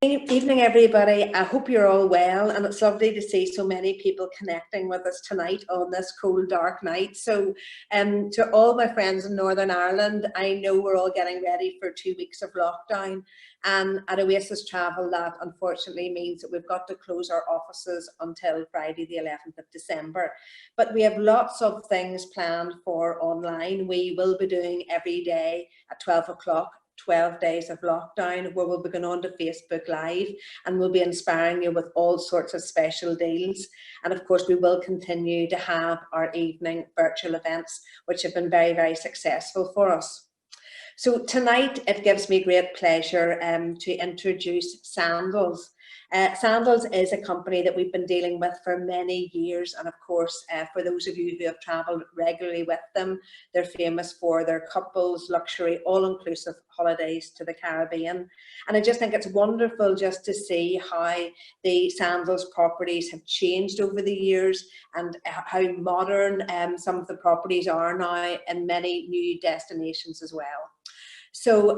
Evening, everybody. I hope you're all well, and it's lovely to see so many people connecting with us tonight on this cold, dark night. So, to all my friends in Northern Ireland, I know we're all getting ready for 2 weeks of lockdown, and at Oasis Travel, that unfortunately means that we've got to close our offices until Friday, the 11th of December. But we have lots of things planned for online. We will be doing every day at 12 o'clock. 12 days of lockdown, where we'll be going on to Facebook Live, and we'll be inspiring you with all sorts of special deals. And of course, we will continue to have our evening virtual events, which have been very, very successful for us. So tonight, it gives me great pleasure to introduce Sandals. Sandals is a company that we've been dealing with for many years, and of course, for those of you who have travelled regularly with them, they're famous for their couples, luxury, all-inclusive holidays to the Caribbean. And I just think it's wonderful just to see how the Sandals properties have changed over the years, and how modern some of the properties are now in many new destinations as well. So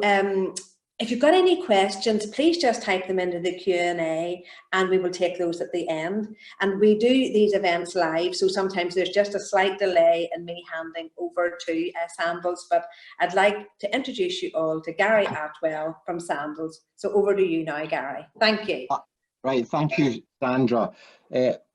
if you've got any questions, please just type them into the Q&A, and we will take those at the end. And we do these events live, so sometimes there's just a slight delay in me handing over to Sandals, but I'd like to introduce you all to Gary Atwell from Sandals. So over to you now, Gary. Thank you. Right, thank you, Sandra.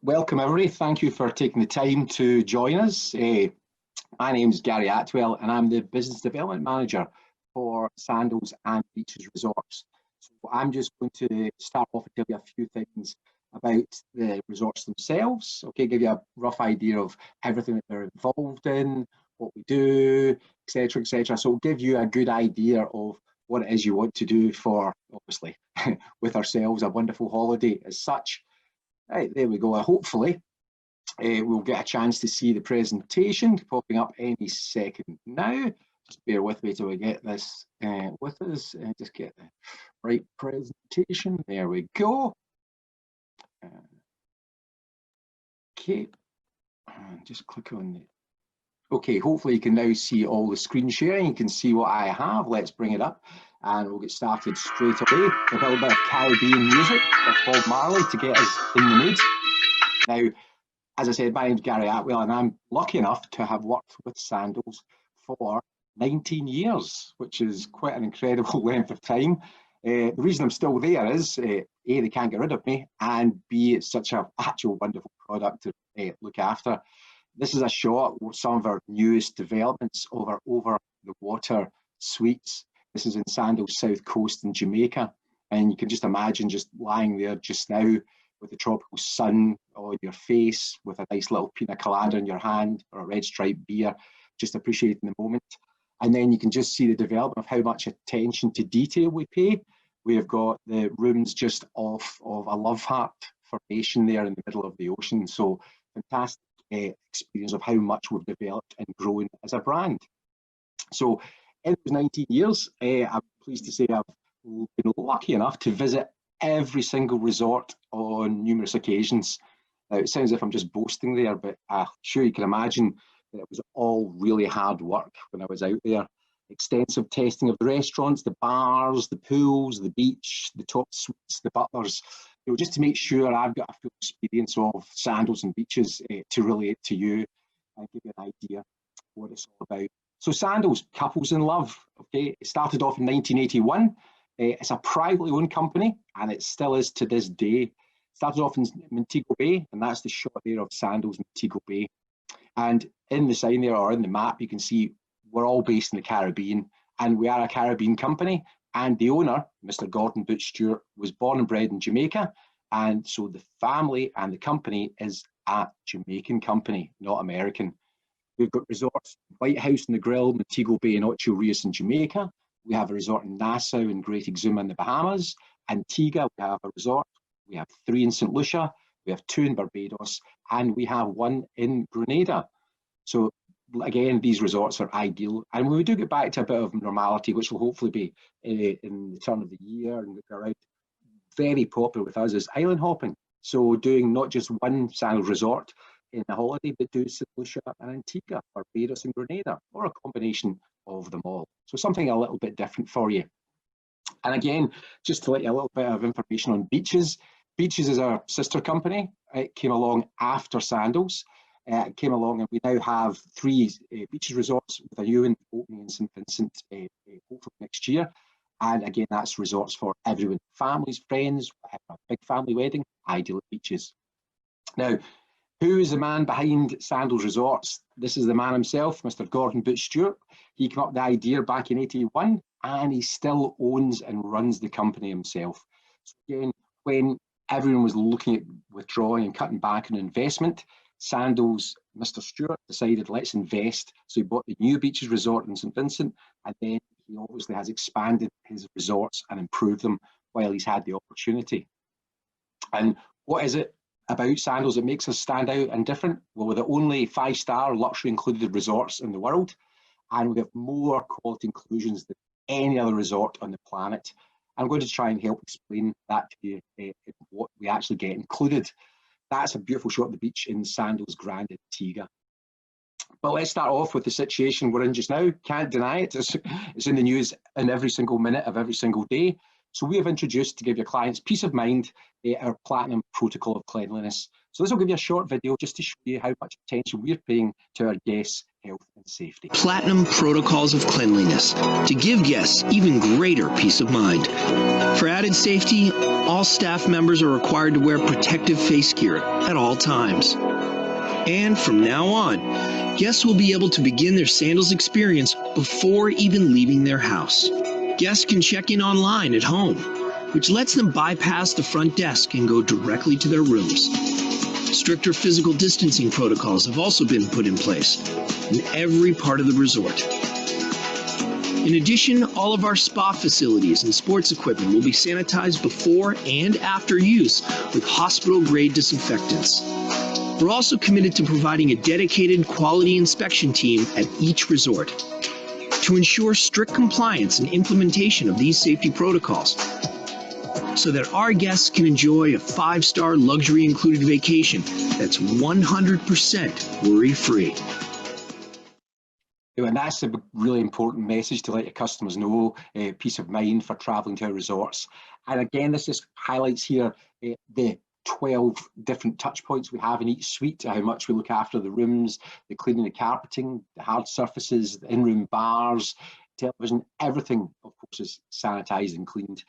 Welcome everybody. Thank you for taking the time to join us. My name's Gary Atwell, and I'm the Business Development Manager for Sandals and Beaches Resorts. So I'm just going to start off and tell you a few things about the resorts themselves. Okay, give you a rough idea of everything that they're involved in, what we do, etc., etc. So it'll give you a good idea of what it is you want to do for, obviously, with ourselves, a wonderful holiday as such. Right, there we go. Hopefully, we'll get a chance to see the presentation popping up any second now. Just bear with me till we get this with us, and just get the right presentation. There we go. Okay, and just click on the. Okay, hopefully you can now see all the screen sharing. You can see what I have. Let's bring it up, and we'll get started straight away with a little bit of Caribbean music by Bob Marley to get us in the mood. Now, as I said, my name's Gary Atwell, and I'm lucky enough to have worked with Sandals for 19 years, which is quite an incredible length of time. The reason I'm still there is, A, they can't get rid of me, and B, it's such an actual wonderful product to look after. This is a shot of some of our newest developments of our over-the-water suites. This is in Sandals South Coast in Jamaica, and you can just imagine just lying there just now with the tropical sun on your face, with a nice little pina colada in your hand, or a red striped beer, just appreciating the moment. And then you can just see the development of how much attention to detail we pay. We have got the rooms just off of a love heart formation there in the middle of the ocean. So fantastic experience of how much we've developed and grown as a brand. So in those 19 years, I'm pleased to say I've been lucky enough to visit every single resort on numerous occasions. Now, it sounds as if I'm just boasting there, but I'm sure you can imagine that it was all really hard work when I was out there. Extensive testing of the restaurants, the bars, the pools, the beach, the top suites, the butlers, you know, just to make sure I've got a full experience of Sandals and Beaches to relate to you and give you an idea of what it's all about. So Sandals, couples in love, okay? It started off in 1981. It's a privately owned company, and it still is to this day. It started off in Montego Bay, and that's the shot there of Sandals Montego Bay. And in the sign there, or in the map, you can see we're all based in the Caribbean, and we are a Caribbean company. And the owner, Mr. Gordon Butch Stewart, was born and bred in Jamaica. And so the family and the company is a Jamaican company, not American. We've got resorts, White House and the Grill, Montego Bay and Ocho Rios in Jamaica. We have a resort in Nassau and Great Exuma in the Bahamas. Antigua, we have a resort. We have 3 in St. Lucia. We have 2 in Barbados, and we have 1 in Grenada. So again, these resorts are ideal. And when we do get back to a bit of normality, which will hopefully be in the turn of the year and around, very popular with us is island hopping. So doing not just one Sandals resort in a holiday, but do St. Lucia and Antigua, Barbados and Grenada, or a combination of them all. So something a little bit different for you. And again, just to let you a little bit of information on Beaches. Beaches is our sister company. It came along after Sandals. It came along, and we now have 3 beaches resorts with a new one opening in St Vincent hopefully next year. And again, that's resorts for everyone, families, friends, a big family wedding, ideal at Beaches. Now, who is the man behind Sandals Resorts? This is the man himself, Mr. Gordon Butch Stewart. He came up with the idea back in '81, and he still owns and runs the company himself. So again, when everyone was looking at withdrawing and cutting back on investment, Sandals, Mr. Stewart decided, let's invest. So he bought the new Beaches Resort in St Vincent, and then he obviously has expanded his resorts and improved them while he's had the opportunity. And what is it about Sandals that makes us stand out and different? Well, we're the only 5-star luxury included resorts in the world, and we have more quality inclusions than any other resort on the planet. I'm going to try and help explain that to you, what we actually get included. That's a beautiful shot of the beach in Sandals Grand Antigua. But let's start off with the situation we're in just now. Can't deny it. It's in the news in every single minute of every single day. So we have introduced, to give your clients peace of mind, our Platinum Protocol of Cleanliness. So this will give you a short video just to show you how much attention we're paying to our guests' health and safety. Platinum Protocols of Cleanliness, to give guests even greater peace of mind. For added safety, all staff members are required to wear protective face gear at all times. And from now on, guests will be able to begin their Sandals experience before even leaving their house. Guests can check in online at home, which lets them bypass the front desk and go directly to their rooms. Stricter physical distancing protocols have also been put in place in every part of the resort. In addition, all of our spa facilities and sports equipment will be sanitized before and after use with hospital-grade disinfectants. We're also committed to providing a dedicated quality inspection team at each resort to ensure strict compliance and implementation of these safety protocols, so that our guests can enjoy a 5-star luxury included vacation that's 100% worry-free. And that's a really important message to let your customers know, peace of mind for travelling to our resorts. And again, this just highlights here the 12 different touch points we have in each suite, how much we look after the rooms, the cleaning, the carpeting, the hard surfaces, the in-room bars, television, everything, of course, is sanitised and cleaned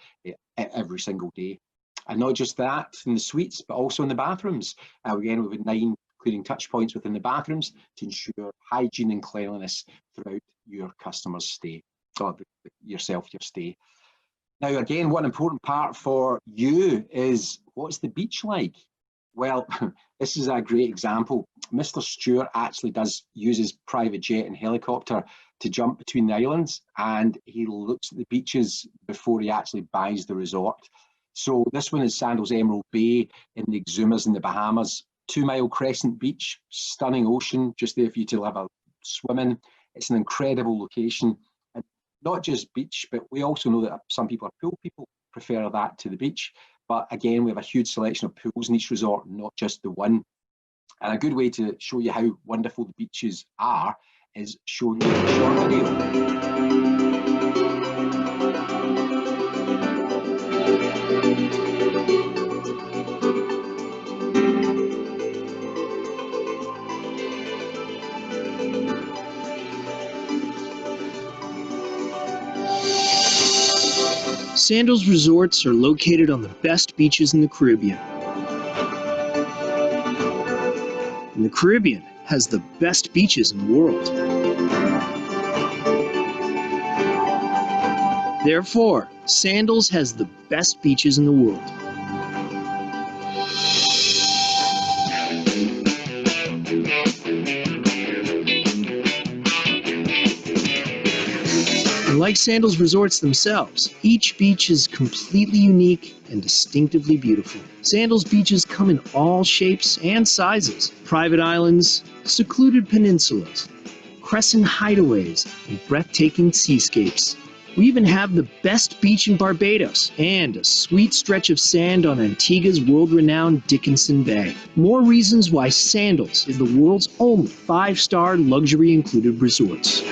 every single day. And not just that in the suites, but also in the bathrooms. Again, we have 9 cleaning touch points within the bathrooms to ensure hygiene and cleanliness throughout your customer's stay, or your stay. Now, again, one important part for you is, what's the beach like? Well, this is a great example. Mr. Stewart actually does use his private jet and helicopter to jump between the islands, and he looks at the beaches before he actually buys the resort. So this one is Sandals Emerald Bay in the Exumas in the Bahamas. 2 Mile Crescent Beach, stunning ocean, just there for you to have a swim in. It's an incredible location. And not just beach, but we also know that some people are pool people, prefer that to the beach. But again, we have a huge selection of pools in each resort, not just the one. And a good way to show you how wonderful the beaches are is showing you a short video. Sandals resorts are located on the best beaches in the Caribbean. And the Caribbean has the best beaches in the world. Therefore, Sandals has the best beaches in the world. And like Sandals resorts themselves, each beach is completely unique and distinctively beautiful. Sandals beaches come in all shapes and sizes. Private islands, secluded peninsulas, crescent hideaways, and breathtaking seascapes. We even have the best beach in Barbados and a sweet stretch of sand on Antigua's world-renowned Dickinson Bay. More reasons why Sandals is the world's only 5-star luxury included resorts.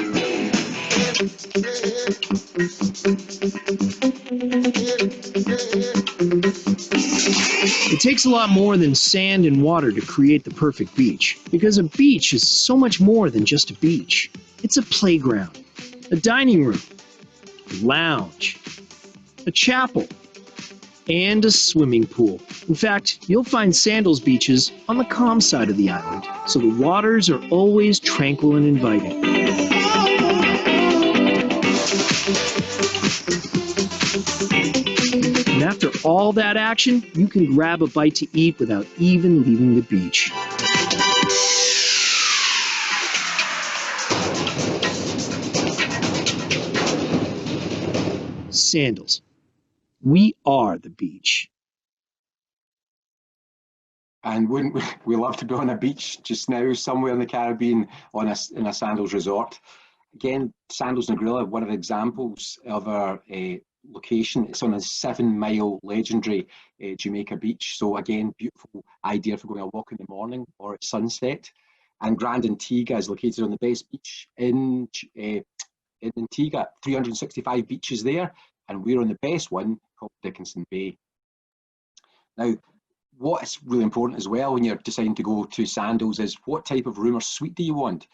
takes a lot more than sand and water to create the perfect beach, because a beach is so much more than just a beach. It's a playground, a dining room, a lounge, a chapel, and a swimming pool. In fact, you'll find Sandals beaches on the calm side of the island, so the waters are always tranquil and inviting. And after all that action, you can grab a bite to eat without even leaving the beach. Sandals. We are the beach. And wouldn't we love to be on a beach just now, somewhere in the Caribbean, in a Sandals resort? Again, Sandals Negrilla, one of the examples of our location. It's on a 7-mile legendary Jamaica beach. So again, beautiful idea for going a walk in the morning or at sunset. And Grand Antigua is located on the best beach in Antigua. 365 beaches there, and we're on the best one called Dickinson Bay. Now, what's really important as well when you're deciding to go to Sandals is what type of room or suite do you want?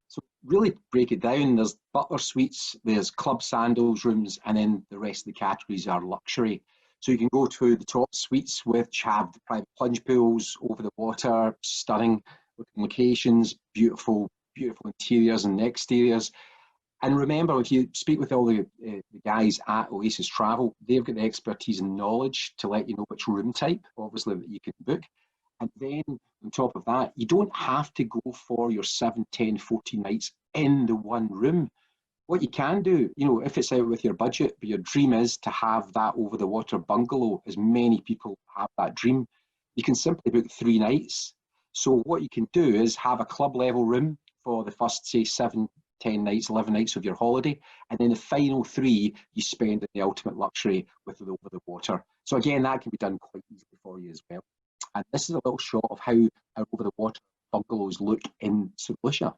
So really break it down. There's butler suites, there's club Sandals rooms, and then the rest of the categories are luxury. So you can go to the top suites, which have the private plunge pools over the water, stunning locations, beautiful interiors and exteriors. And remember, if you speak with all the guys at Oasis Travel, they've got the expertise and knowledge to let you know which room type, obviously, that you can book. And then on top of that, you don't have to go for your 7, 10, 14 nights in the one room. What you can do, if it's out with your budget, but your dream is to have that over the water bungalow, as many people have that dream, you can simply book 3 nights. So what you can do is have a club level room for the first, say, 7, 10 nights, 11 nights of your holiday, and then the final 3 you spend in the ultimate luxury with the over the water. So again, that can be done quite easily for you as well. And this is a little shot of how over the water bungalows look in St. Lucia.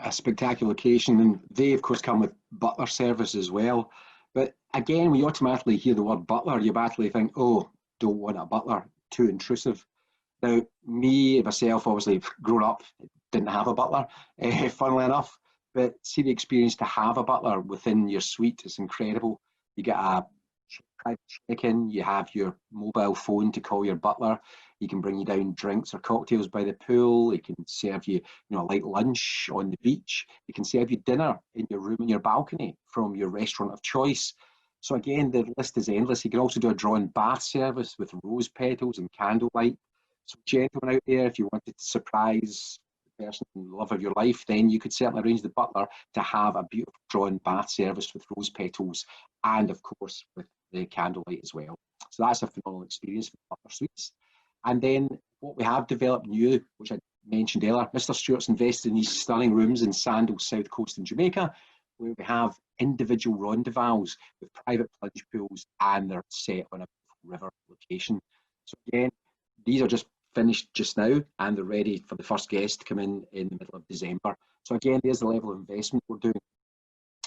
A spectacular location, and they of course come with butler service as well. But again, when you automatically hear the word butler, you automatically think, oh, don't want a butler, too intrusive. Now, me myself, obviously grown up, didn't have a butler, funnily enough, but see the experience to have a butler within your suite is incredible. You get a private check-in, you have your mobile phone to call your butler. He can bring you down drinks or cocktails by the pool. He can serve you, a light lunch on the beach. He can serve you dinner in your room on your balcony from your restaurant of choice. So again, the list is endless. He can also do a drawn bath service with rose petals and candlelight. So gentlemen out there, if you wanted to surprise the person in the love of your life, then you could certainly arrange the butler to have a beautiful drawn bath service with rose petals and of course with the candlelight as well. So that's a phenomenal experience for butler suites. And then what we have developed new, which I mentioned earlier, Mr. Stewart's invested in these stunning rooms in Sandals South Coast in Jamaica, where we have individual rendezvous with private plunge pools, and they're set on a river location. So again, these are just finished just now, and they're ready for the first guest to come in the middle of December. So again, there's the level of investment we're doing.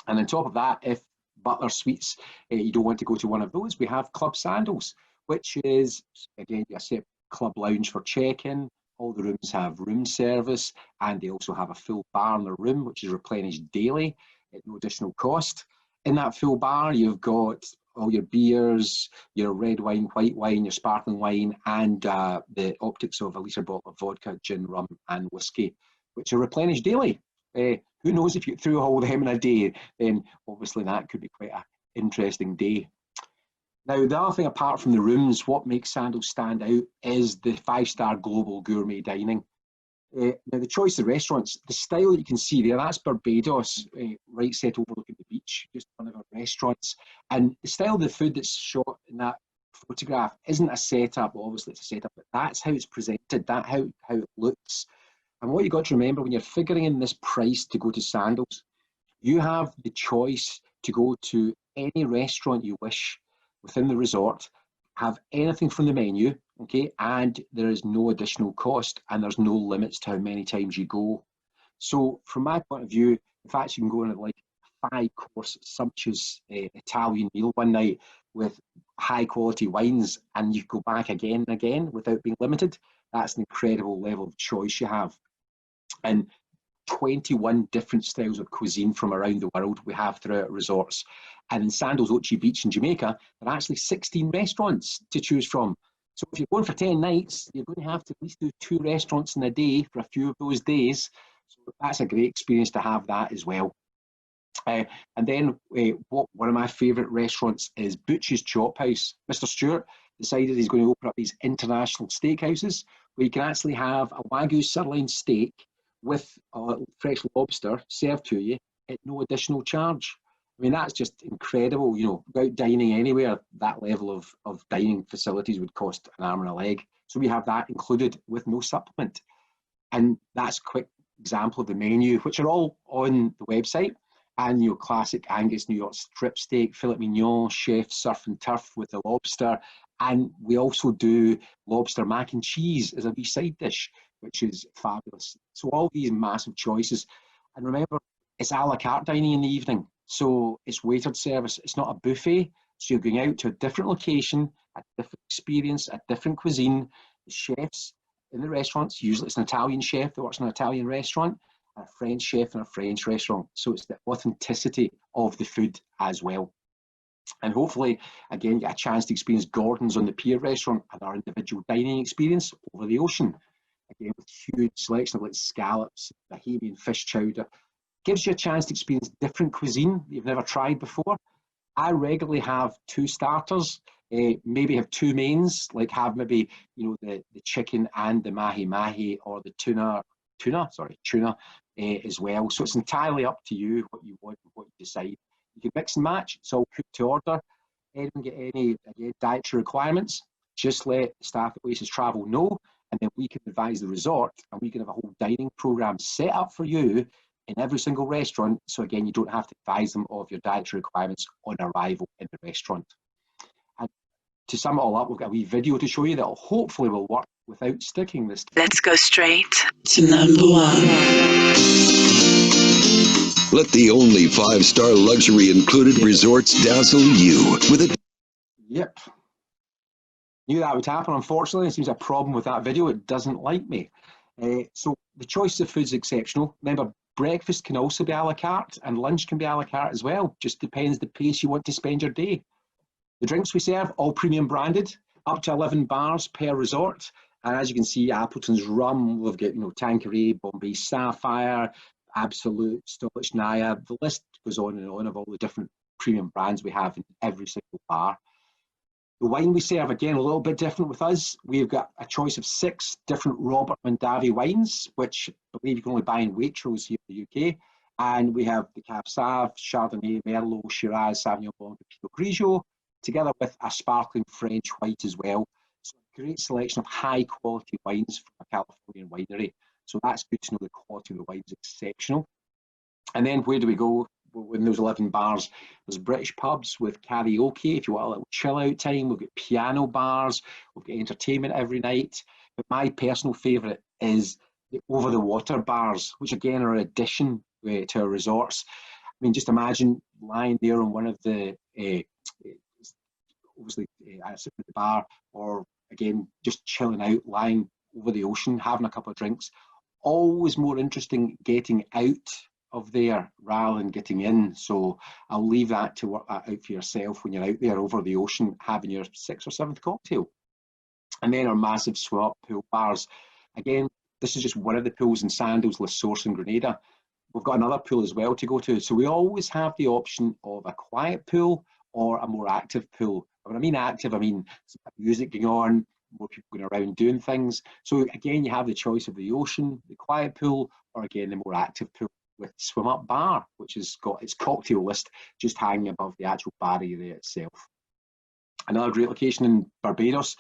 And on top of that, if butler suites, you don't want to go to one of those, we have Club Sandals, which is, again, a separate club lounge for check-in. All the rooms have room service, and they also have a full bar in the room, which is replenished daily at no additional cost. In that full bar, you've got all your beers, your red wine, white wine, your sparkling wine, and the optics of a litre bottle of vodka, gin, rum, and whiskey, which are replenished daily. Who knows, if you threw all of them in a day, then obviously that could be quite an interesting day. Now, the other thing, apart from the rooms, what makes Sandals stand out is the 5-star global gourmet dining. Now, the choice of restaurants, the style that you can see there, that's Barbados, right set overlooking the beach, just one of our restaurants. And the style of the food that's shot in that photograph isn't a setup, obviously it's a setup, but that's how it's presented, that's how it looks. And what you've got to remember when you're figuring in this price to go to Sandals, you have the choice to go to any restaurant you wish within the resort, have anything from the menu, okay, and there is no additional cost, and there's no limits to how many times you go. So from my point of view, in fact, you can go on like a 5-course sumptuous Italian meal one night with high quality wines, and you go back again and again without being limited. That's an incredible level of choice you have. And 21 different styles of cuisine from around the world we have throughout resorts. And in Sandals Ochi Beach in Jamaica, there are actually 16 restaurants to choose from. So if you're going for 10 nights, you're going to have to at least do 2 restaurants in a day for a few of those days. So that's a great experience to have that as well. And then one of my favourite restaurants is Butch's Chop House. Mr. Stewart decided he's going to open up these international steakhouses where you can actually have a Wagyu sirloin steak with fresh lobster served to you at no additional charge. I mean, that's just incredible. You know, without dining anywhere, that level of dining facilities would cost an arm and a leg. So we have that included with no supplement. And that's a quick example of the menu, which are all on the website. And your classic Angus New York strip steak, filet mignon, chef surf and turf with the lobster. And we also do lobster mac and cheese as a wee side dish, which is fabulous. So all these massive choices. And remember, it's a la carte dining in the evening. So it's waitered service. It's not a buffet. So you're going out to a different location, a different experience, a different cuisine. The chefs in the restaurants, usually it's an Italian chef that works in an Italian restaurant, a French chef in a French restaurant. So it's the authenticity of the food as well. And hopefully, again, get a chance to experience Gordon's on the Pier restaurant and our individual dining experience over the ocean. Again, with huge selection of like scallops, Bahamian fish chowder. Gives you a chance to experience different cuisine that you've never tried before. I regularly have 2 starters, maybe have 2 mains, like have maybe, you know, the chicken and the mahi-mahi, or the tuna as well. So it's entirely up to you what you want and what you decide. You can mix and match. It's all cooked to order. Anyone get any dietary requirements, just let the staff at Oasis Travel know, and then we can advise the resort, and we can have a whole dining program set up for you in every single restaurant. So again, you don't have to advise them of your dietary requirements on arrival in the restaurant. And to sum it all up, we've got a wee video to show you that hopefully will work without sticking this. Let's go straight to number 1. Let the only 5-star luxury included resorts dazzle you with it. Yep. Knew that would happen. Unfortunately, it seems a problem with that video. It doesn't like me. So the choice of food is exceptional. Remember, breakfast can also be a la carte, and lunch can be a la carte as well. Just depends the pace you want to spend your day. The drinks we serve, all premium branded, up to 11 bars per resort. And as you can see, Appleton's rum, we've got, you know, Tanqueray, Bombay Sapphire, Absolute, Scotch Naya. The list goes on and on of all the different premium brands we have in every single bar. The wine we serve, again, a little bit different with us. We've got a choice of 6 different Robert Mondavi wines, which I believe you can only buy in Waitrose here in the UK. And we have the Cab Sauv, Chardonnay, Merlot, Shiraz, Sauvignon Blanc, and Pinot Grigio, together with a sparkling French white as well. So a great selection of high quality wines from a Californian winery. So that's good to know the quality of the wine is exceptional. And then where do we go? In those 11 bars, there's British pubs with karaoke if you want a little chill out time. We've got piano bars, we've got entertainment every night. But my personal favourite is the over the water bars, which again are an addition to our resorts. I mean, just imagine lying there on one of the obviously at the bar, or again just chilling out, lying over the ocean, having a couple of drinks. Always more interesting getting out of there rather than getting in. So I'll leave that to work that out for yourself when you're out there over the ocean having your 6th or 7th cocktail. And then our massive swap pool bars. Again, this is just one of the pools in Sandals, La Source and Grenada. We've got another pool as well to go to. So we always have the option of a quiet pool or a more active pool. When I mean active, I mean music going on, more people going around doing things. So again, you have the choice of the ocean, the quiet pool, or again, the more active pool with swim up bar, which has got its cocktail list just hanging above the actual bar area itself. Another great location in Barbados,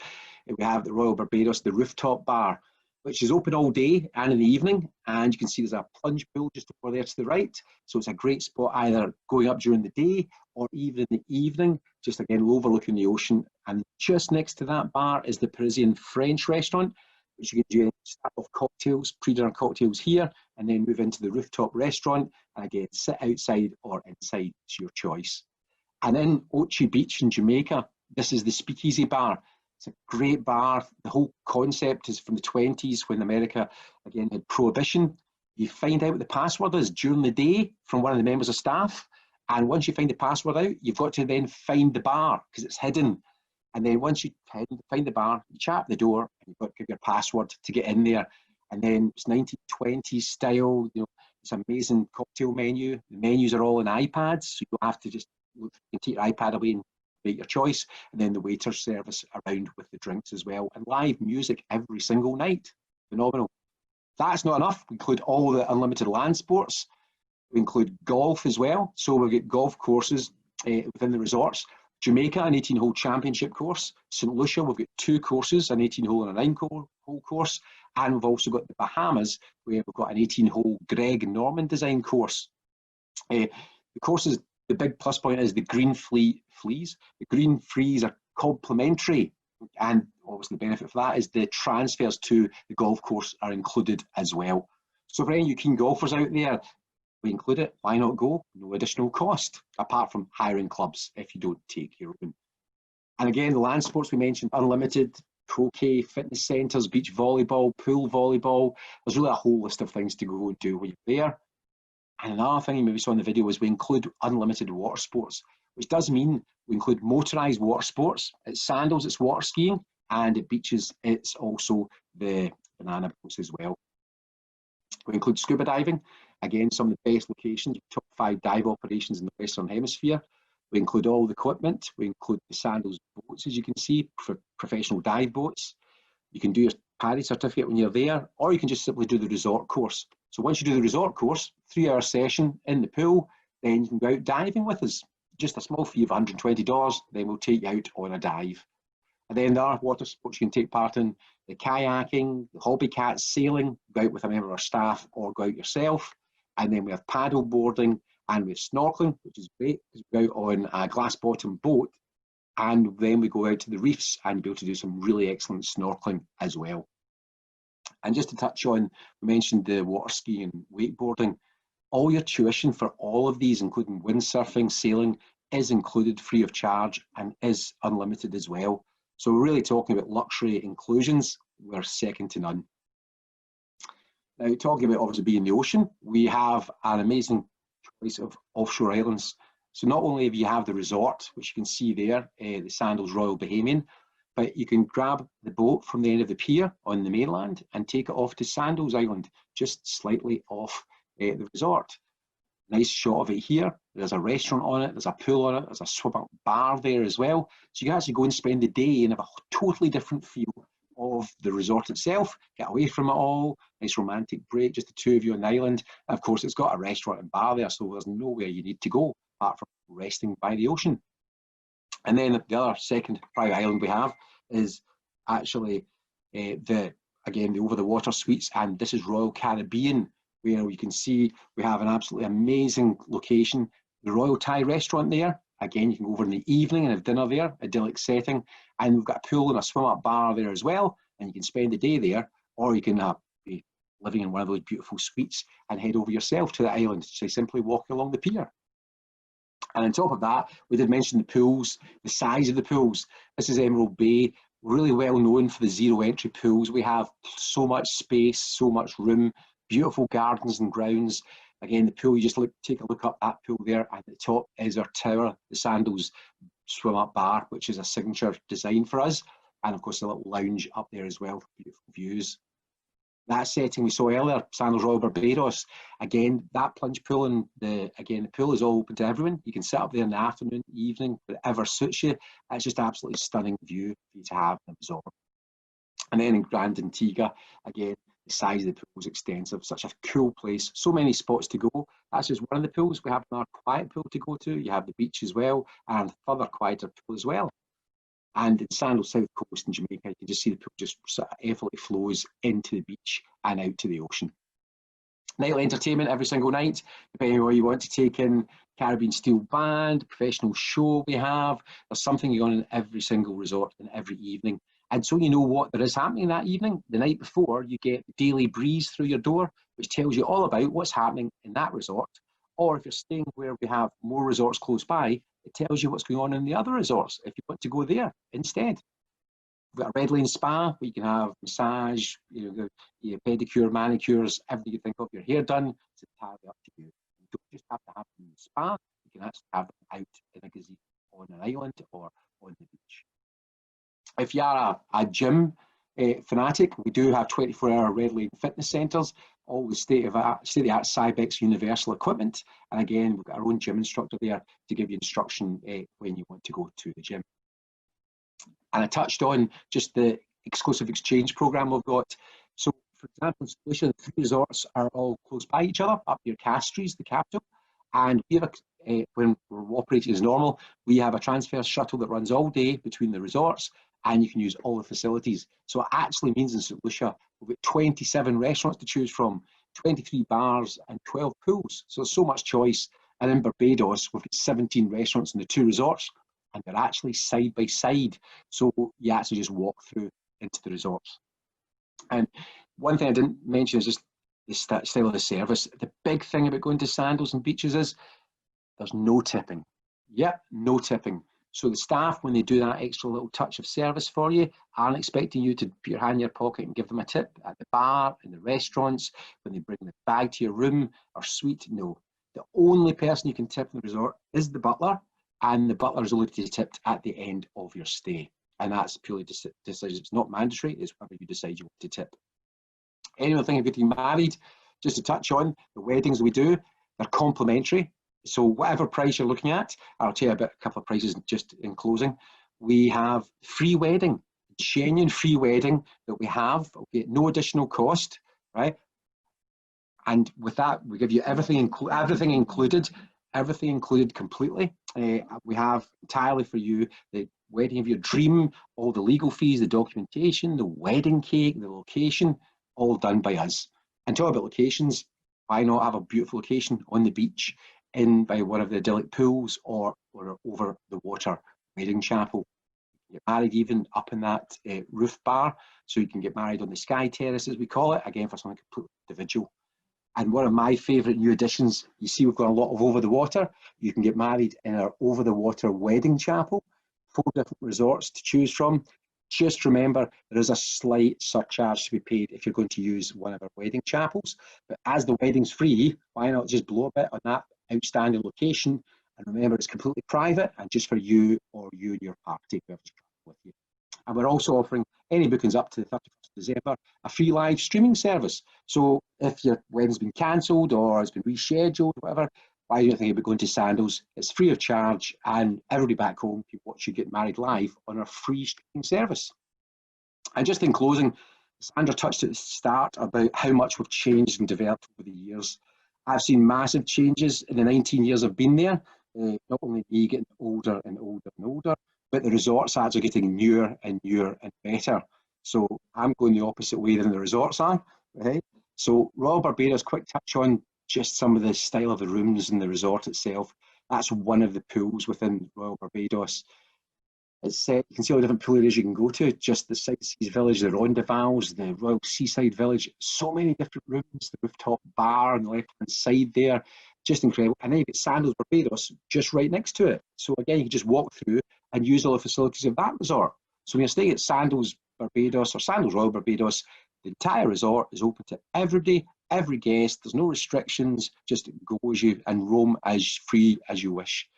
we have the Royal Barbados, the rooftop bar. which is open all day and in the evening. And you can see there's a plunge pool just over there to the right. So it's a great spot either going up during the day or even in the evening, just again overlooking the ocean. And just next to that bar is the Parisian French restaurant, which you can do start off cocktails, pre-dinner cocktails here, and then move into the rooftop restaurant. And again, sit outside or inside, it's your choice. And in Ochi Beach in Jamaica, this is the Speakeasy Bar. It's a great bar. The whole concept is from the 20s when America, again, had prohibition. You find out what the password is during the day from one of the members of staff. And once you find the password out, you've got to then find the bar because it's hidden. And then once you find the bar, you chat at the door and you've got to give your password to get in there. And then it's 1920s style, you know, it's an amazing cocktail menu. The menus are all on iPads, so you don't have to just look, you can take your iPad away and make your choice. And then the waiter service around with the drinks as well. And live music every single night. Phenomenal. That's not enough. We include all the unlimited land sports. We include golf as well. So we've got golf courses within the resorts. Jamaica, an 18-hole championship course. St. Lucia, we've got 2 courses, an 18-hole and a 9-hole course. And we've also got the Bahamas, where we've got an 18-hole Greg Norman design course. The courses, the big plus point is the green flees. The green flees are complimentary. And obviously the benefit for that is the transfers to the golf course are included as well. So for any of you keen golfers out there, we include it. Why not go? No additional cost, apart from hiring clubs if you don't take your own. And again, the land sports we mentioned, unlimited, croquet, fitness centres, beach volleyball, pool volleyball. There's really a whole list of things to go and do when you're there. And another thing you maybe saw in the video is we include unlimited water sports, which does mean we include motorised water sports. At Sandals, it's water skiing, and at beaches, it's also the banana boats as well. We include scuba diving. Again, some of the best locations, top 5 dive operations in the Western Hemisphere. We include all the equipment. We include the Sandals boats, as you can see, for professional dive boats. You can do your PADI certificate when you're there, or you can just simply do the resort course. So once you do the resort course, 3-hour session in the pool, then you can go out diving with us. Just a small fee of $120, then we'll take you out on a dive. And then there are water sports you can take part in, the kayaking, the hobby cat, sailing, go out with a member of our staff or go out yourself. And then we have paddle boarding and we have snorkeling, which is great because we go out on a glass bottom boat, and then we go out to the reefs and be able to do some really excellent snorkeling as well. And just to touch on, we mentioned the water skiing and wakeboarding. All your tuition for all of these, including windsurfing, sailing, is included free of charge and is unlimited as well. So we're really talking about luxury inclusions. We're second to none. Now, talking about obviously being in the ocean, we have an amazing choice of offshore islands. So not only have you have the resort, which you can see there, the Sandals Royal Bahamian, but you can grab the boat from the end of the pier on the mainland and take it off to Sandals Island, just slightly off the resort. Nice shot of it here. There's a restaurant on it, there's a pool on it, there's a swim-up bar there as well. So you can actually go and spend the day and have a totally different feel of the resort itself, get away from it all, nice romantic break, just the 2 of you on the island. And of course, it's got a restaurant and bar there, so there's nowhere you need to go apart from resting by the ocean. And then the other second private island we have is actually the over-the-water suites, and this is Royal Caribbean, where you can see we have an absolutely amazing location. The Royal Thai restaurant there. Again, you can go over in the evening and have dinner there, idyllic setting. And we've got a pool and a swim-up bar there as well, and you can spend the day there, or you can be living in one of those beautiful suites and head over yourself to the island, so simply walk along the pier. And on top of that, we did mention the pools, the size of the pools. This is Emerald Bay, really well known for the zero entry pools. We have so much space, so much room, beautiful gardens and grounds. Again, the pool, you just take a look up that pool there. At the top is our tower, the Sandals Swim Up Bar, which is a signature design for us. And of course, a little lounge up there as well for beautiful views. That setting we saw earlier, Sandals Royal Barbados, again, that plunge pool, and the pool is all open to everyone. You can sit up there in the afternoon, evening, whatever suits you. It's just absolutely stunning view for you to have in the resort. And then in Grand Antigua, again, the size of the pool is extensive, such a cool place, so many spots to go. That's just one of the pools. We have another quiet pool to go to. You have the beach as well, and further quieter pool as well. And in Sandals South Coast in Jamaica, you can just see the pool just sort of effortlessly flows into the beach and out to the ocean. Nightly entertainment every single night, depending on what you want to take in. Caribbean Steel Band, professional show we have. There's something going on in every single resort and every evening. And so you know what there is happening that evening. The night before, you get the daily breeze through your door, which tells you all about what's happening in that resort. Or if you're staying where we have more resorts close by, it tells you what's going on in the other resorts if you want to go there instead. We've got a Red Lane Spa where you can have massage, your pedicure, manicures, everything you think of, your hair done. It's entirely up to you. You don't just have to have them in the spa, you can actually have them out in a gazebo on an island or on the beach. If you are a gym fanatic, we do have 24-hour Red Lane fitness centres, all with state-of-the-art Cybex universal equipment. And again, we've got our own gym instructor there to give you instruction when you want to go to the gym. And I touched on just the exclusive exchange program we've got. So, for example, in St. Lucia, the 3 resorts are all close by each other, up near Castries, the capital. And we have when we're operating as normal, we have a transfer shuttle that runs all day between the resorts, and you can use all the facilities. So it actually means in St. Lucia, we've got 27 restaurants to choose from, 23 bars and 12 pools. So there's so much choice. And in Barbados, we've got 17 restaurants in the 2 resorts, and they're actually side by side. So you actually just walk through into the resorts. And one thing I didn't mention is just the style of the service. The big thing about going to Sandals and beaches is there's no tipping. Yep, no tipping. So the staff, when they do that extra little touch of service for you, aren't expecting you to put your hand in your pocket and give them a tip at the bar, in the restaurants, when they bring the bag to your room or suite. No. The only person you can tip in the resort is the butler, and the butler is only to be tipped at the end of your stay. And that's purely decision. It's not mandatory, it's whatever you decide you want to tip. Any other thing of getting married, just to touch on, the weddings we do, they're complimentary. So whatever price you're looking at, I'll tell you about a couple of prices just in closing. We have free wedding, genuine free wedding that we have, okay, no additional cost, right? And with that, we give you everything included completely. We have entirely for you the wedding of your dream, all the legal fees, the documentation, the wedding cake, the location, all done by us. And talk about locations, why not have a beautiful location on the beach, in by one of the idyllic pools, or over the water wedding chapel. Get married even up in that roof bar, so you can get married on the sky terrace, as we call it, again for something completely individual. And one of my favourite new additions, you see we've got a lot of over the water. You can get married in our over the water wedding chapel, 4 different resorts to choose from. Just remember, there is a slight surcharge to be paid if you're going to use one of our wedding chapels. But as the wedding's free, why not just blow a bit on that outstanding location? And remember, it's completely private and just for you or you and your party, whoever's traveling with you. And we're also offering any bookings up to the 31st of December, a free live streaming service. So if your wedding's been cancelled or has been rescheduled, whatever, why do you think about going to Sandals? It's free of charge, and everybody back home can watch you get married live on our free streaming service. And just in closing, Sandra touched at the start about how much we've changed and developed over the years. I've seen massive changes in the 19 years I've been there. Not only me getting older and older and older, but the resorts are actually getting newer and newer and better. So I'm going the opposite way than the resorts are. Right? So Royal Barbados, quick touch on just some of the style of the rooms in the resort itself. That's one of the pools within Royal Barbados. It's you can see all the different pool areas you can go to, just the Sightseers Village, the Rondavals, the Royal Seaside Village, so many different rooms, the rooftop bar on the left-hand side there, just incredible. And then you get Sandals Barbados just right next to it. So again, you can just walk through and use all the facilities of that resort. So when you're staying at Sandals Barbados or Sandals Royal Barbados, the entire resort is open to everybody, every guest. There's no restrictions, just go as you and roam as free as you wish.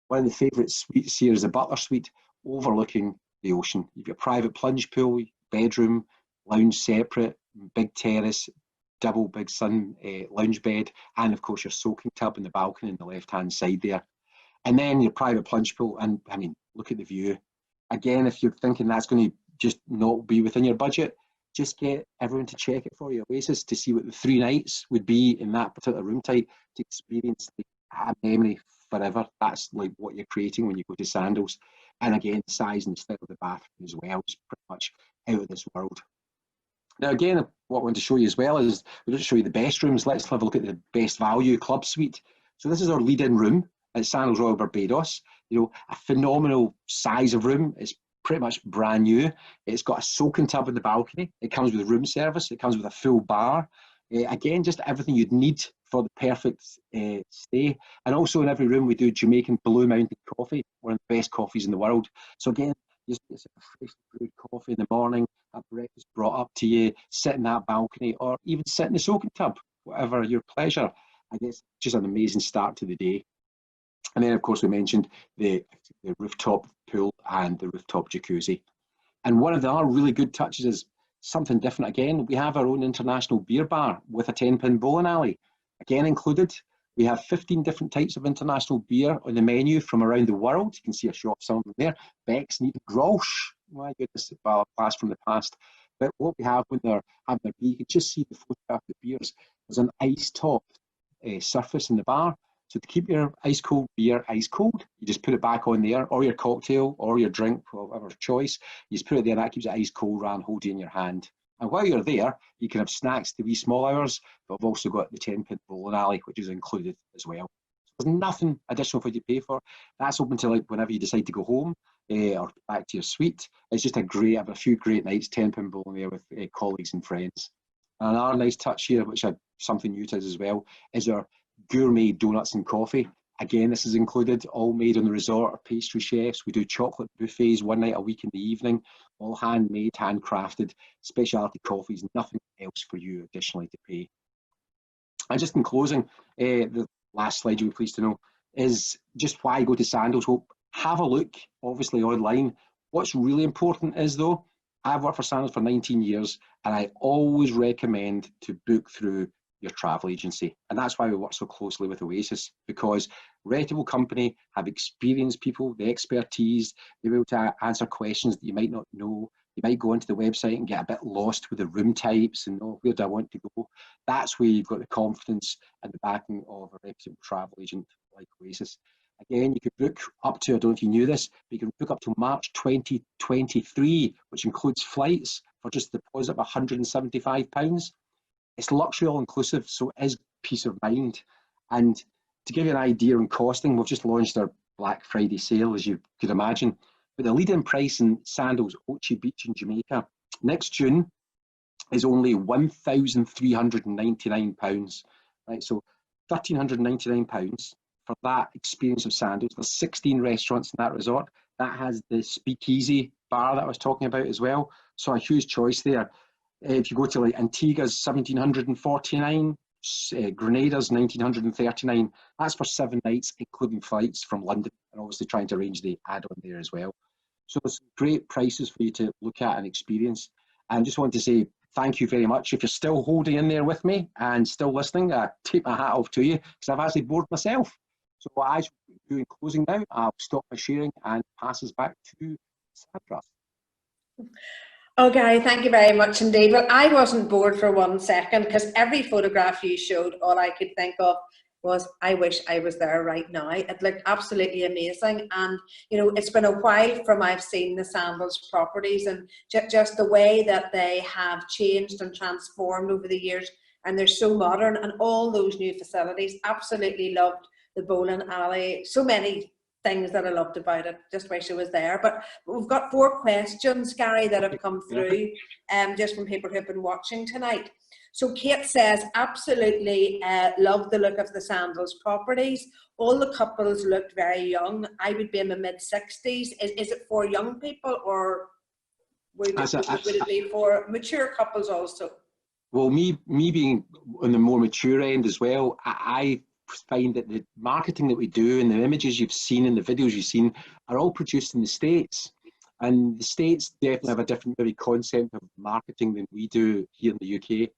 One of the favourite suites here is the Butler Suite, overlooking the ocean. You've got a private plunge pool, bedroom, lounge separate, big terrace, double big sun lounge bed, and of course your soaking tub in the balcony on the left-hand side there. And then your private plunge pool, and I mean, look at the view. Again, if you're thinking that's going to just not be within your budget, just get everyone to check it for you, Oasis, to see what the 3 nights would be in that particular room type, to experience a memory forever. That's like what you're creating when you go to Sandals. And again, the size and the style of the bathroom as well is pretty much out of this world. Now again, what I want to show you as well is, we'll just show you the best rooms. Let's have a look at the best value club suite. So this is our lead-in room at Sandals Royal Barbados. You know, a phenomenal size of room. It's pretty much brand new. It's got a soaking tub in the balcony. It comes with room service. It comes with a full bar. Again, just everything you'd need for the perfect stay. And also in every room we do Jamaican Blue Mountain coffee, one of the best coffees in the world. So again, just get a fresh brewed coffee in the morning, have breakfast brought up to you, sit in that balcony, or even sit in the soaking tub, whatever your pleasure. I guess just an amazing start to the day. And then of course we mentioned the rooftop pool and the rooftop jacuzzi. And one of the other really good touches is something different again. We have our own international beer bar with a 10-pin bowling alley. Again included. We have 15 different types of international beer on the menu from around the world. You can see a shot of some of them there. Beck's, Neat, Grolsch. My goodness, well, a blast from the past. But what we have when they're having their beer, you can just see the photograph of the beers. There's an ice top surface in the bar. So to keep your ice cold beer ice cold, you just put it back on there, or your cocktail, or your drink, whatever choice. You just put it there, that keeps it ice cold rather than hold it in your hand. And while you're there, you can have snacks to wee small hours, but I've also got the 10-pin bowling alley, which is included as well. So there's nothing additional for you to pay for. That's open to like whenever you decide to go home or back to your suite. It's just a few great nights, 10-pin bowling there with colleagues and friends. And another nice touch here, which is something new to us as well, is our gourmet donuts and coffee. Again, this is included, all made on the resort, our pastry chefs. We do chocolate buffets one night a week in the evening, all handmade, handcrafted, specialty coffees, nothing else for you additionally to pay. And just in closing, the last slide you'll be pleased to know is just why go to Sandals. Well, have a look, obviously online. What's really important is though, I've worked for Sandals for 19 years and I always recommend to book through your travel agency. And that's why we work so closely with Oasis, because reputable company, have experienced people, the expertise, they're able to answer questions that you might not know. You might go onto the website and get a bit lost with the room types and where do I want to go. That's where you've got the confidence and the backing of a reputable travel agent like Oasis. Again, you could book up to, I don't know if you knew this, but you can book up to March 2023, which includes flights for just a deposit of £175. It's luxury all inclusive, so it is peace of mind. And to give you an idea on costing, we've just launched our Black Friday sale, as you could imagine. But the lead-in price in Sandals Ochi Beach in Jamaica next June is only £1,399. Right, so £1,399 for that experience of Sandals. There's 16 restaurants in that resort. That has the speakeasy bar that I was talking about as well. So a huge choice there. If you go to like Antigua's 1,749, Grenada's 1,939, that's for 7 nights, including flights from London, and obviously trying to arrange the add-on there as well. So there's great prices for you to look at and experience. And just want to say thank you very much. If you're still holding in there with me and still listening, I take my hat off to you, because I've actually bored myself. So what I should do in closing now, I'll stop my sharing and pass us back to Sandra. Oh, Gary, thank you very much indeed. Well, I wasn't bored for 1 second, because every photograph you showed, all I could think of was, I wish I was there right now. It looked absolutely amazing. And, you know, it's been a while from I've seen the Sandals properties, and just the way that they have changed and transformed over the years. And they're so modern, and all those new facilities. Absolutely loved the bowling alley. So many things that I loved about it. Just wish it was there. But we've got 4 questions, Gary, that have come through just from people who've been watching tonight. So Kate says, absolutely love the look of the Sandals properties. All the couples looked very young. I would be in my mid-60s. Is it for young people, or would it be for mature couples also? Well, me being on the more mature end as well, I find that the marketing that we do and the images you've seen and the videos you've seen are all produced in the States. And the States definitely have a different maybe concept of marketing than we do here in the UK.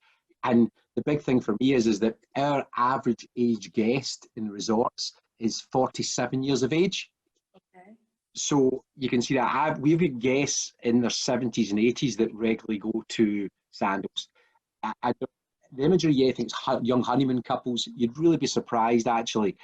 And the big thing for me is that our average age guest in the resorts is 47 years of age. Okay. So you can see that we've got guests in their 70s and 80s that regularly go to Sandals. The imagery, yeah, I think young honeymoon couples, you'd really be surprised actually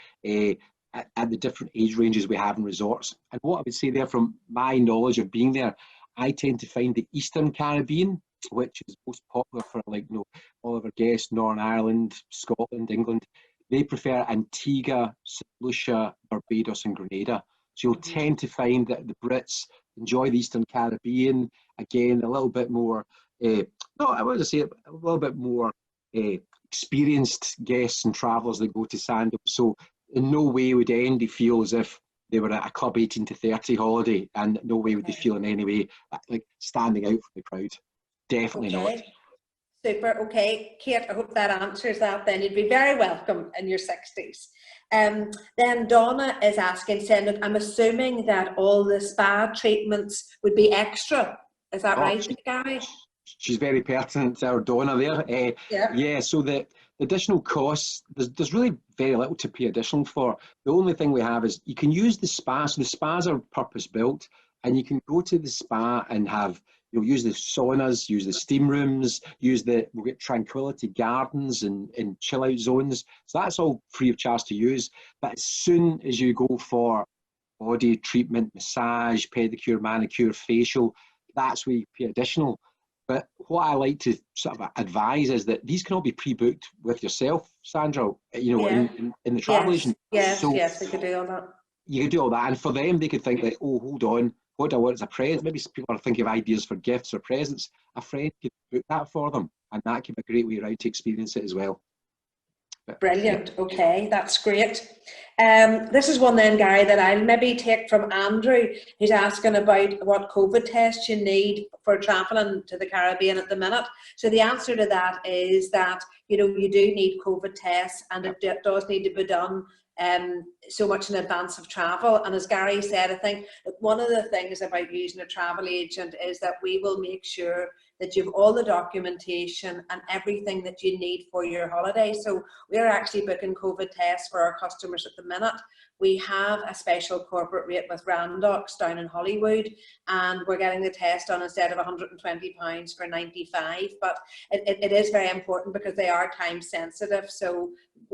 at the different age ranges we have in resorts. And what I would say there, from my knowledge of being there, I tend to find the Eastern Caribbean, which is most popular for, like, you know, all of our guests, Northern Ireland, Scotland, England, they prefer Antigua, St. Lucia, Barbados and Grenada. So you'll tend to find that the Brits enjoy the Eastern Caribbean, again, a little bit more, no, I would say a little bit more experienced guests and travellers that go to Sandals. So in no way would Andy feel as if they were at a Club 18 to 30 holiday, and no way would they feel in any way like standing out from the crowd. Definitely not. Super. Okay, Kate, I hope that answers that then. You'd be very welcome in your 60s. Then Donna is asking, saying, look, I'm assuming that all the spa treatments would be extra. Is that right, Gary? She's very pertinent, our Donna there. Yeah, so the additional costs, there's really very little to pay additional for. The only thing we have is you can use the spa. So the spas are purpose built, and you can go to the spa and have, you'll use the saunas, use the steam rooms, we'll get tranquility gardens and chill out zones. So that's all free of charge to use. But as soon as you go for body treatment, massage, pedicure, manicure, facial, that's where you pay additional. But what I like to sort of advise is that these can all be pre-booked with yourself, Sandra, you know, in the travel agent. Yes, we could do all that. You could do all that. And for them, they could think like, oh, hold on, what do I want as a present? Maybe people are thinking of ideas for gifts or presents. A friend could book that for them, and that could be a great way around to experience it as well. Brilliant. Okay, that's great. This is one then, Gary, that I'll maybe take from Andrew, who's asking about what COVID tests you need for travelling to the Caribbean at the minute. So the answer to that is that, you know, you do need COVID tests, and it does need to be done so much in advance of travel. And as Gary said, I think that one of the things about using a travel agent is that we will make sure that you have all the documentation and everything that you need for your holiday. So we're actually booking COVID tests for our customers at the minute. We have a special corporate rate with Randox down in Hollywood, and we're getting the test done instead of £120 for 95. But it is very important because they are time sensitive. So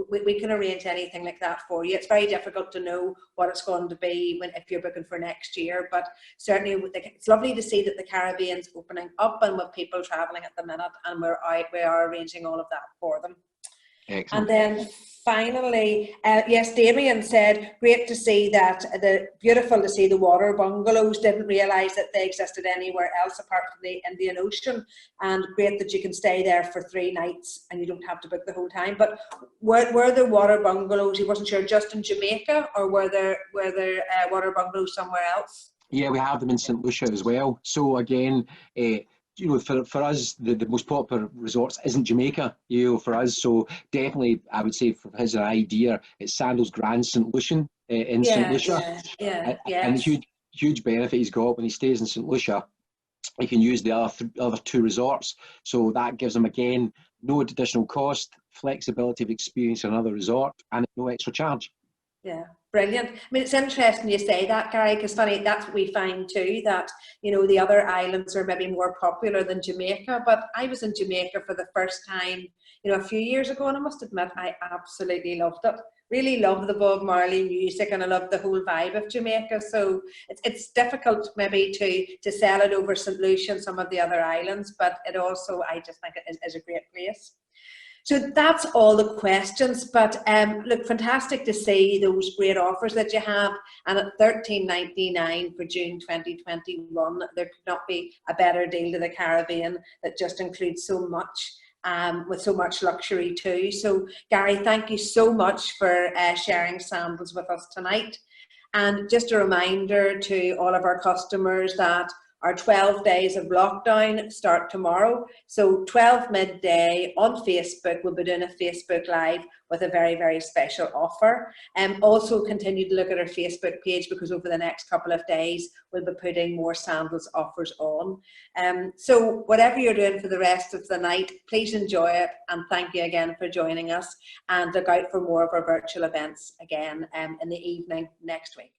we can arrange anything like that for you. It's very difficult to know what it's going to be if you're booking for next year, but certainly it's lovely to see that the Caribbean's opening up and with people traveling at the minute, and we are arranging all of that for them. Excellent. And then finally, yes, Damien said, great to see that, beautiful to see the water bungalows. Didn't realise that they existed anywhere else apart from the Indian Ocean, and great that you can stay there for 3 nights and you don't have to book the whole time. But were there water bungalows, he wasn't sure, just in Jamaica, or were there water bungalows somewhere else? Yeah, we have them in St. Lucia as well. So again, you know, for us, the most popular resorts isn't Jamaica, you know, for us. So definitely, I would say for his idea, it's Sandals Grand St. Lucian in St. Lucia. And the huge benefit he's got when he stays in St. Lucia, he can use the other 2 resorts. So that gives him, again, no additional cost, flexibility of experience in another resort, and no extra charge. Yeah, brilliant. I mean, it's interesting you say that, Gary, because funny, that's what we find too, that, you know, the other islands are maybe more popular than Jamaica. But I was in Jamaica for the first time, you know, a few years ago, and I must admit, I absolutely loved it. Really love the Bob Marley music, and I love the whole vibe of Jamaica. So it's difficult maybe to sell it over St. Lucia and some of the other islands, but it also, I just think it is a great place. So that's all the questions, but look, fantastic to see those great offers that you have. And at $13.99 for June 2021, there could not be a better deal to the Caribbean that just includes so much, with so much luxury too. So Gary, thank you so much for sharing Sandals with us tonight. And just a reminder to all of our customers that our 12 days of lockdown start tomorrow. So 12 midday on Facebook, we'll be doing a Facebook Live with a very, very special offer. Also continue to look at our Facebook page, because over the next couple of days, we'll be putting more Sandals offers on. So whatever you're doing for the rest of the night, please enjoy it. And thank you again for joining us. And look out for more of our virtual events again in the evening next week.